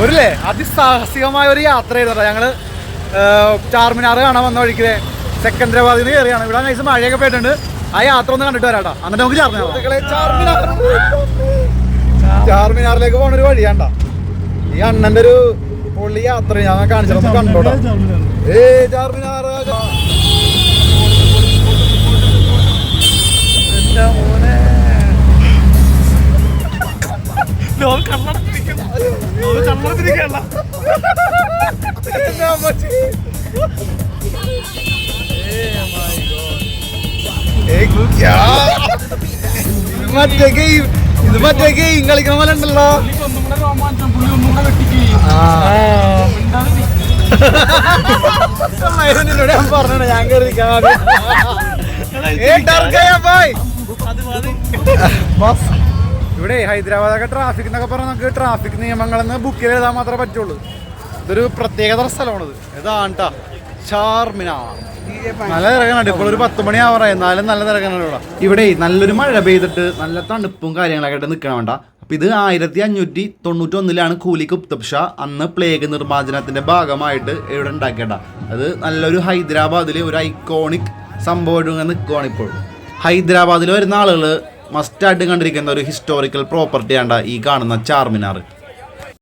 ഒരില്ലേ അതിസാഹസികമായ ഒരു യാത്ര ചെയ്തോ ഞങ്ങള് ചാർമിനാർ കാണാൻ വന്ന വഴിക്ക് സെക്കന്ദരാബാദിൽ നിന്ന് കയറിയാണ്. ഇവിടെ നൈസ് മഴയൊക്കെ പോയിട്ടുണ്ട്. ആ യാത്ര ഒന്ന് കണ്ടിട്ട് വരാട്ടോ. എന്നിട്ട് നമുക്ക് ചാർമിനാറിലേക്ക് പോണ ഒരു വഴിയാണ്ട. ഈ അണ്ണന്റെ ഒരു പൊള്ളി യാത്ര ഞാൻ കാണിച്ചു കണ്ടോട്ടോ. ചാർമിനാർ ഇത് മറ്റേ ഗെയിം കളിക്കണ പോലെ ഉണ്ടല്ലോ. ഞാൻ പറഞ്ഞ ഞാൻ കയറിയിരിക്കാൻ ഇവിടെ ഹൈദരാബാദൊക്കെ ട്രാഫിക് എന്നൊക്കെ പറഞ്ഞാൽ നമുക്ക് ട്രാഫിക് നിയമങ്ങളെന്ന് ബുക്ക് ചെയ്താൽ മാത്രമേ പറ്റുള്ളൂ. ഇതൊരു പ്രത്യേകതര സ്ഥലമാണിത്. ഇതാണ്ടാ ചാർമിനാർ. നല്ല തിരക്കാനുണ്ട്. ഇപ്പോൾ ഒരു 10 മണി ആവാറായി, എന്നാലും നല്ല തിരക്കാനുണ്ട്. ഇവിടെ നല്ലൊരു മഴ പെയ്തിട്ട് നല്ല തണുപ്പും കാര്യങ്ങളൊക്കെ ആയിട്ട് നിൽക്കണം വേണ്ട. അപ്പം ഇത് 1591 കൂലി കുത്തബ് ഷാ അന്ന് പ്ലേഗ് നിർമ്മാർജ്ജനത്തിന്റെ ഭാഗമായിട്ട് ഇവിടെ ഉണ്ടാക്കേണ്ട. അത് നല്ലൊരു ഹൈദരാബാദിൽ ഒരു ഐക്കോണിക് സംഭവം ഇങ്ങനെ നിൽക്കുവാണ്. ഇപ്പോൾ ഹൈദരാബാദിൽ വരുന്ന ആളുകൾ മസ്റ്റായിട്ട് കണ്ടിരിക്കുന്ന ഒരു ഹിസ്റ്റോറിക്കൽ പ്രോപ്പർട്ടി ആണ് ഈ കാണുന്ന ചാർമിനാർ.